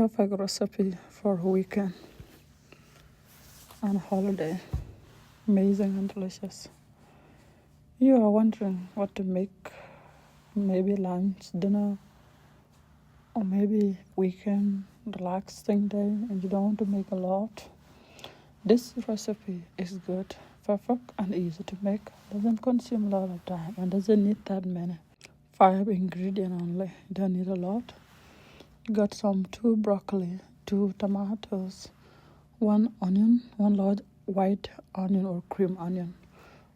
perfect recipe for a weekend and holiday. Amazing and delicious. You are wondering what to make, maybe lunch, dinner, or maybe weekend, relaxing day, and you don't want to make a lot. This recipe is good, perfect, and easy to make. Doesn't consume a lot of time and doesn't need that many. 5 ingredients only. You don't need a lot. You got some 2 broccoli, 2 tomatoes, 1 onion, 1 large white onion or cream onion,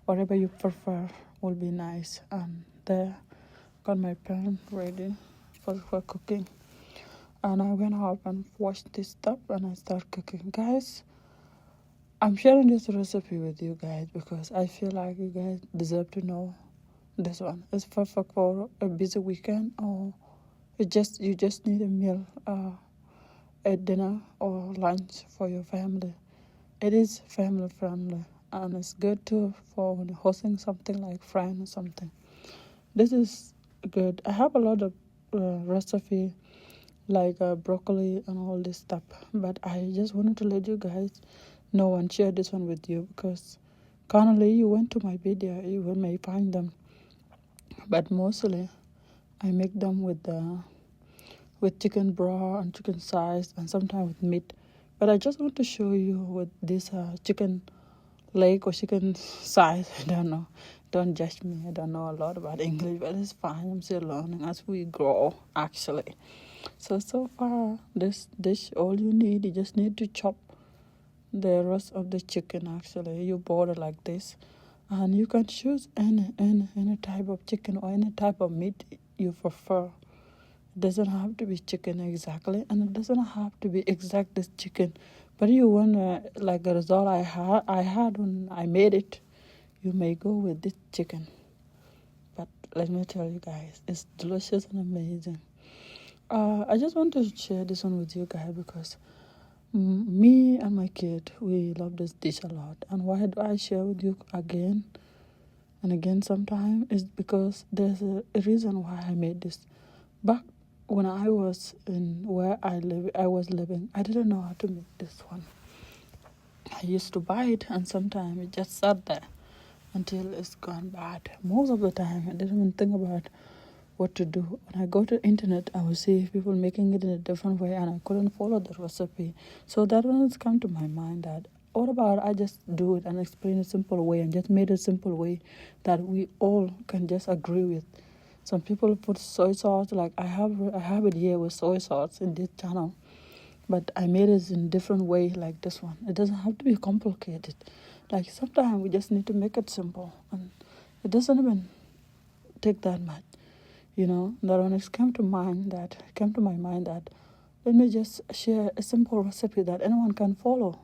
whatever you prefer will be nice. And there, got my pan ready for cooking. And I went up and washed this stuff and I start cooking. Guys, I'm sharing this recipe with you guys because I feel like you guys deserve to know this one. It's perfect for a busy weekend, or you just need a meal, a dinner or lunch for your family. It is family friendly and it's good too for when hosting something like friend or something. This is good. I have a lot of recipe like broccoli and all this stuff, but I just wanted to let you guys know and share this one with you because currently you went to my video, you may find them, but mostly I make them with chicken broth and chicken size and sometimes with meat. But I just want to show you with this chicken leg or chicken size. I don't know. Don't judge me. I don't know a lot about English, but it's fine. I'm still learning as we grow, actually. So far, this dish, all you need, you just need to chop the rest of the chicken, actually. You boil it like this. And you can choose any type of chicken or any type of meat you prefer. It doesn't have to be chicken exactly, and it doesn't have to be exact this chicken. But you want like the result I had when I made it, you may go with this chicken. But let me tell you guys, it's delicious and amazing. I just want to share this one with you guys because me and my kid, we love this dish a lot. And why do I share with you again and again sometimes? Is because there's a reason why I made this. Back when I was in where I was living, I didn't know how to make this one. I used to buy it and sometimes it just sat there until it's gone bad. Most of the time, I didn't even think about what to do. When I go to the internet, I will see people making it in a different way and I couldn't follow the recipe. So that one has come to my mind that what about I just do it and explain a simple way and just made a simple way that we all can just agree with. Some people put soy sauce, like I have it here with soy sauce in this channel, but I made it in different way like this one. It doesn't have to be complicated. Like sometimes we just need to make it simple and it doesn't even take that much. You know, that when it came to my mind that let me just share a simple recipe that anyone can follow.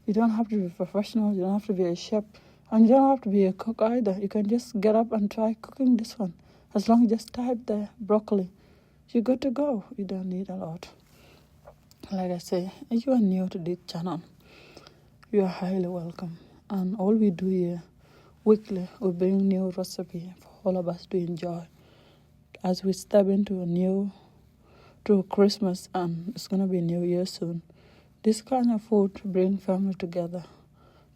You don't have to be professional, you don't have to be a chef, and you don't have to be a cook either. You can just get up and try cooking this one. As long as you just type the broccoli, you're good to go. You don't need a lot. Like I say, if you are new to this channel, you are highly welcome. And all we do here, weekly, we bring new recipe for all of us to enjoy. As we step into Christmas and it's going to be New Year soon, this kind of food bring family together,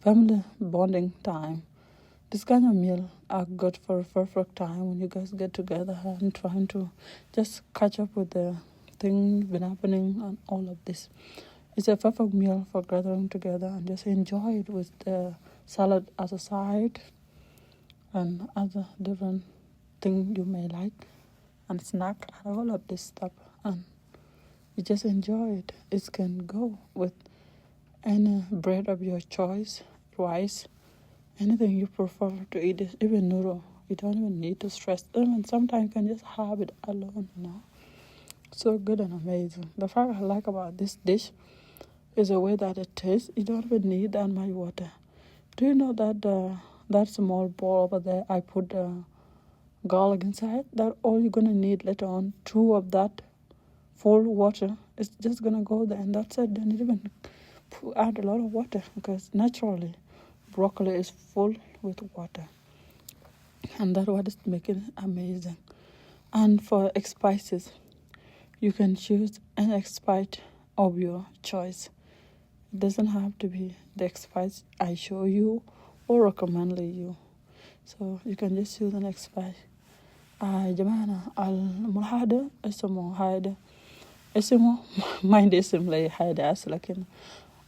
family bonding time. This kind of meal are good for a perfect time when you guys get together and trying to just catch up with the things been happening and all of this. It's a perfect meal for gathering together and just enjoy it with the salad as a side and other different thing you may like. And snack and all of this stuff, and you just enjoy it. It can go with any bread of your choice, rice, anything you prefer to eat, even noodle. You don't even need to stress them, and sometimes you can just have it alone, you know. So good and amazing. The fact I like about this dish is the way that it tastes. You don't even need that much water. Do you know that that small bowl over there, I put garlic inside? That all you're gonna need later on, 2 of that full water. It's just gonna go there and that's it. Don't even add a lot of water because naturally broccoli is full with water, and that's what is making it amazing. And for spices, you can choose any spice of your choice. It doesn't have to be the spice I show you or recommend you. So you can just use an spice. جماعة الملحق ده اسمه هايدا اسمه ما عندي اسم لي هايدا لكن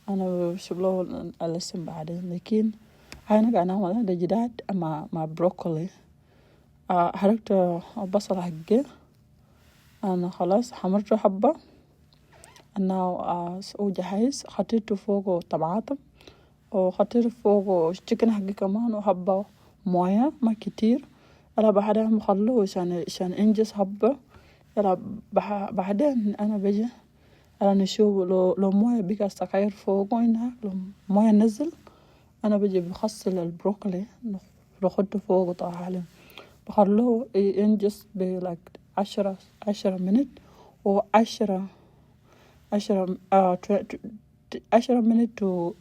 أنا بشوف له الاسم بعدين. لكن هاي أنا قاعد نعمل ده جداد مع بروكولي. حركت البصل حقي أنا خلاص حمرته حبة. أنا وجهز حطيته فوقه طماطم وحطيت فوقه chicken حقي كمان وحبة موية ما كتير. أنا بعدها مخلوه عشان إنجز حبة. أنا بعدين أنا بجي أنا نشوف لو موية بقى سكاير فوقه هنا لو موية نزل أنا بجي بخصل البروكلي بحطه فوقه طبعا بخلوه ينجز ب like 10 minutes و10 minutes to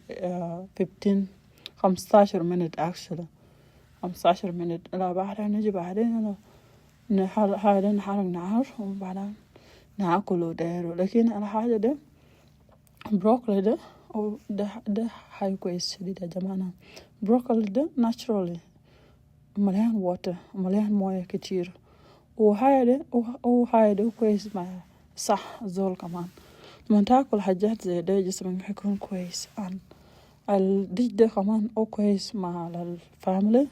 15 minutes actually 15 minutes. لا بعدها نجي بعدين أنا نحرق نار وبعدين ناكله دايره. لكن الحاجة ده بروكلي ده ده حاجة كويس شديد يا جماعة. بروكلي ده naturally مليان واتر مليان موية كتير وهاي ده كويس مع صح زول كمان. لما تاكل حاجات زي ده جسمك حيكون كويس. الديش ده كمان كويس مع الفاميلي.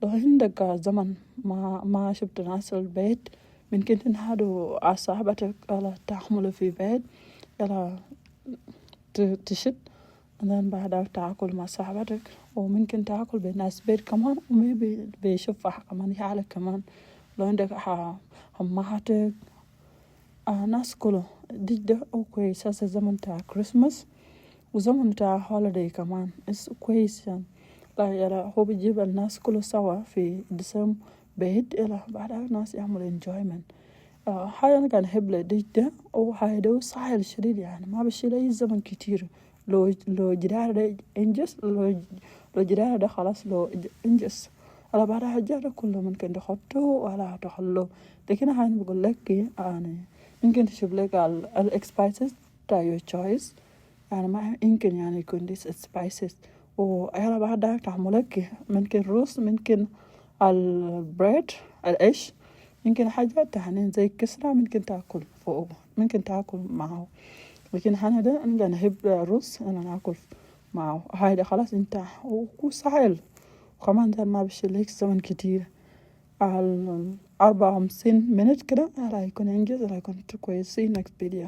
لو عندك زمن ما شفت ناس البيت ممكن تنهدوا أصحابك على تعملوا في بيت يلا تشد بعدين بعدها تاكل مع صاحبتك وممكن تاكل بناس بيت كمان وميبي بيشوفها كمان يحالك كمان. لو عندك حماتك ناس كله دي ده كويس. هسه زمن تاع كريسماس وزمن تاع هوليداي كمان كويس يعني. لا يلا هو بيجيب الناس كله سوا في ديسمبر بيت يلا بعدها الناس يعملوا enjoyment. حاجة أنا كان أحب لديش ده وحاجة ده سهل شديد يعني ما بشيل أي زمن كتير. لو جدار ده إنجز لو جدار ده خلاص لو إنجز على بعدها الجار كله ممكن تحطه ولا تخلوه. لكن هاي بقول لك يعني ممكن تشوف لك الإكسبايسز تاع your choice يعني ما يمكن يعني يكون ديس spices وعلى بعدها تعملك ممكن رز ممكن البريد العيش يمكن حاجات تانية زي الكسرة ممكن تاكل فوق ممكن تاكل معه. لكن أنا ده أنا نحب رز أنا ناكل معه. هاي ده خلاص انت وسهل وكمان ده ما بشيلك زمن كتير. 54 minutes كده راح يكون إنجز راح يكون كويسين next video.